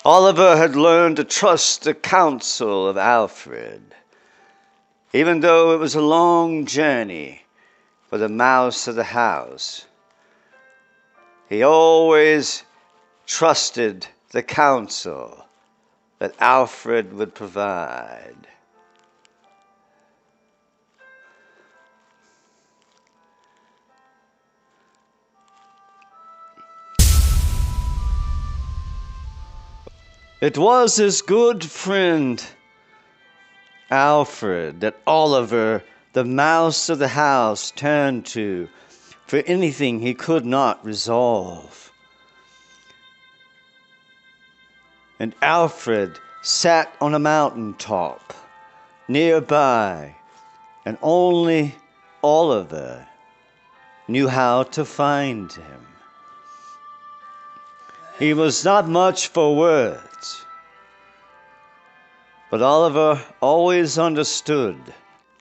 Oliver had learned to trust the counsel of Alfred, even though it was a long journey for the mouse of the house. He always trusted the counsel that Alfred would provide. It was his good friend Alfred that Oliver, the mouse of the house, turned to for anything he could not resolve. And Alfred sat on a mountain top nearby, and only Oliver knew how to find him. He was not much for words, but Oliver always understood.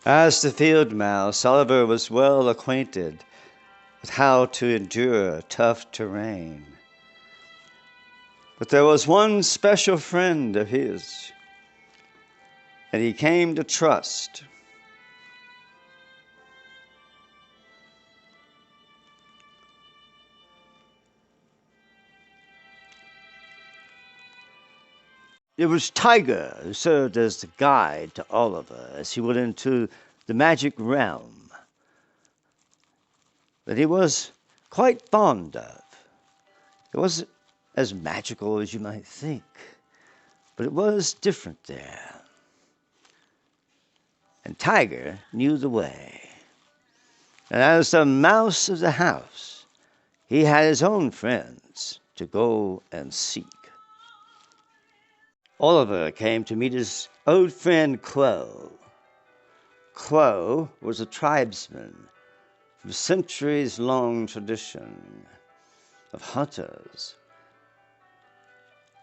As the field mouse, Oliver was well acquainted with how to endure tough terrain. But there was one special friend of his that he came to trust. It was Tiger who served as the guide to Oliver as he went into the magic realm that he was quite fond of. It wasn't as magical as you might think, but it was different there. And Tiger knew the way. And as the mouse of the house, he had his own friends to go and seek. Oliver came to meet his old friend Crow. Crow was a tribesman from centuries-long tradition of hunters.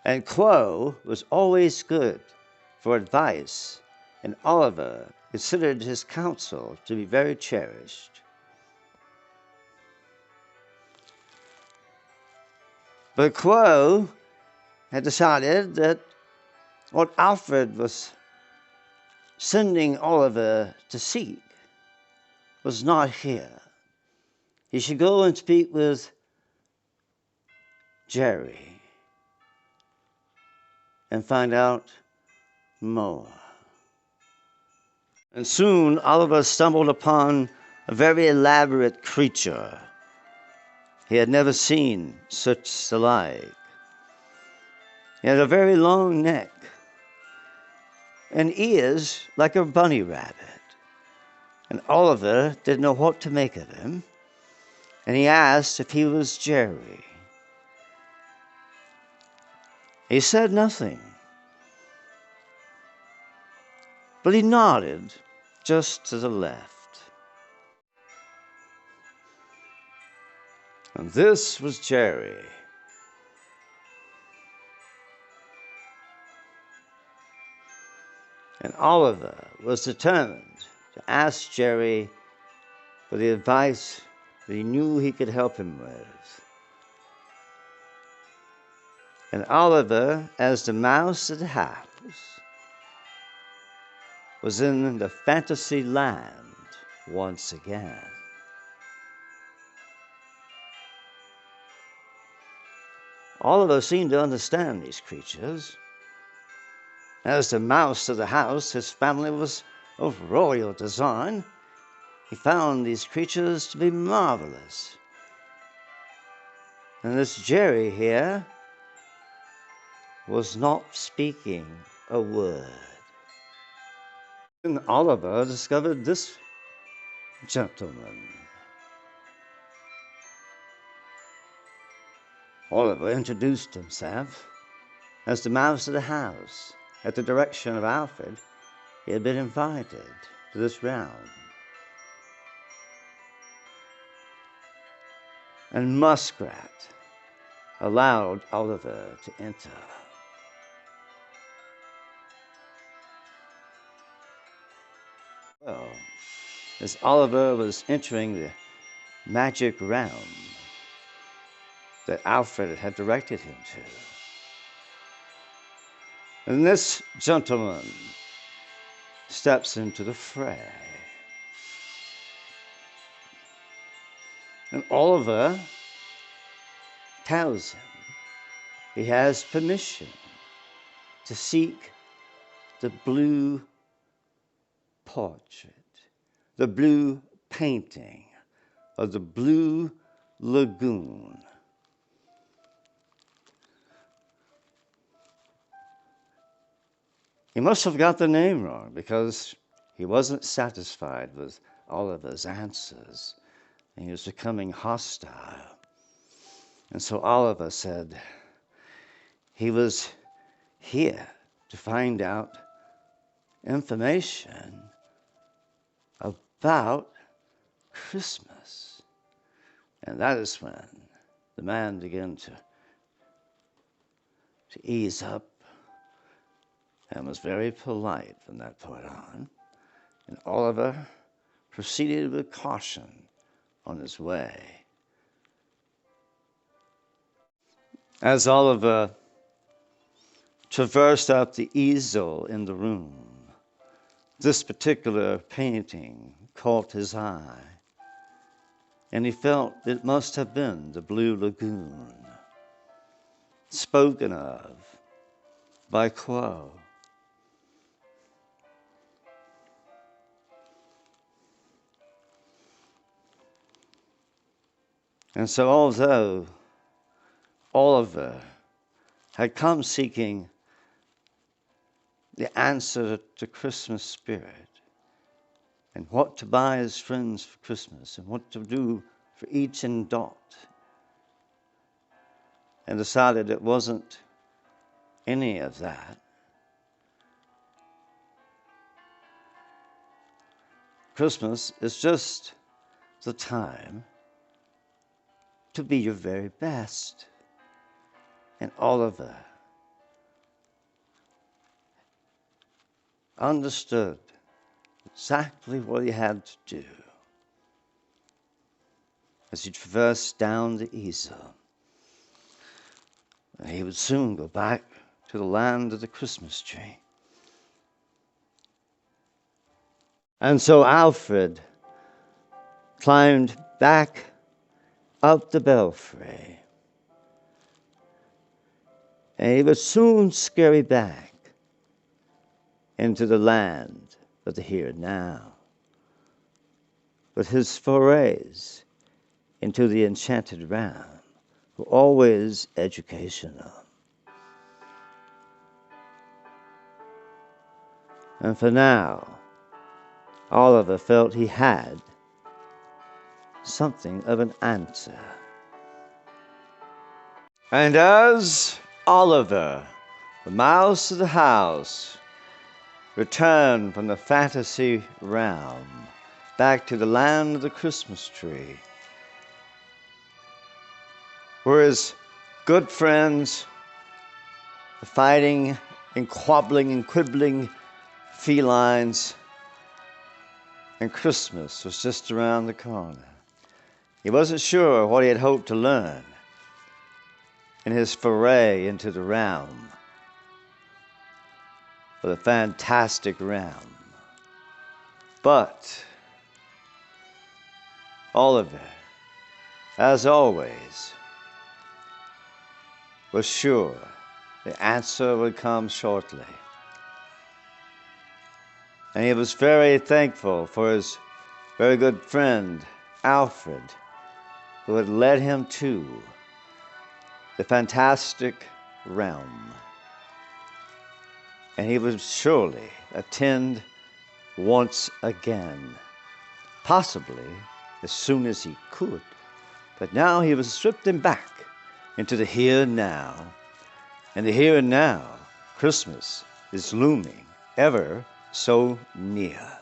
And Crow was always good for advice, and Oliver considered his counsel to be very cherished. But Crow had decided that what Alfred was sending Oliver to seek was not here. He should go and speak with Jerry and find out more. And soon Oliver stumbled upon a very elaborate creature. He had never seen such the like. He had a very long neck and ears like a bunny rabbit. And Oliver didn't know what to make of him, and he asked if he was Jerry. He said nothing, but he nodded just to the left. And this was Jerry. And Oliver was determined to ask Jerry for the advice that he knew he could help him with. And Oliver, as the mouse of the house, was in the fantasy land once again. Oliver seemed to understand these creatures. As the mouse of the house, his family was of royal design. He found these creatures to be marvelous. And this Jerry here was not speaking a word. And Oliver discovered this gentleman. Oliver introduced himself as the mouse of the house. At the direction of Alfred, he had been invited to this realm. And Muskrat allowed Oliver to enter. Well, as Oliver was entering the magic realm that Alfred had directed him to, And this gentleman steps into the fray. And Oliver tells him he has permission to seek the blue portrait, the blue painting of the Blue Lagoon. He must have got the name wrong because he wasn't satisfied with Oliver's answers, and he was becoming hostile. And so Oliver said he was here to find out information about Christmas. And that is when the man began to ease up and was very polite from that point on. And Oliver proceeded with caution on his way. As Oliver traversed up the easel in the room, this particular painting caught his eye, and he felt it must have been the Blue Lagoon, spoken of by Quo. And so although Oliver had come seeking the answer to Christmas spirit and what to buy his friends for Christmas and what to do for each and dot, and decided it wasn't any of that, Christmas is just the time to be your very best. And Oliver understood exactly what he had to do as he traversed down the easel. And he would soon go back to the land of the Christmas tree. And so Alfred climbed back up the belfry, and he would soon scurry back into the land of the here and now. But his forays into the enchanted realm were always educational. And for now, Oliver felt he had something of an answer. And as Oliver, the mouse of the house, returned from the fantasy realm back to the land of the Christmas tree, where his good friends, the fighting and quabbling and quibbling felines, and Christmas was just around the corner. He wasn't sure what he had hoped to learn in his foray into the realm, of the fantastic realm. But Oliver, as always, was sure the answer would come shortly. And he was very thankful for his very good friend, Alfred, who had led him to the fantastic realm. And he would surely attend once again, possibly as soon as he could. But now he was stripped back into the here and now. And the here and now, Christmas is looming ever so near.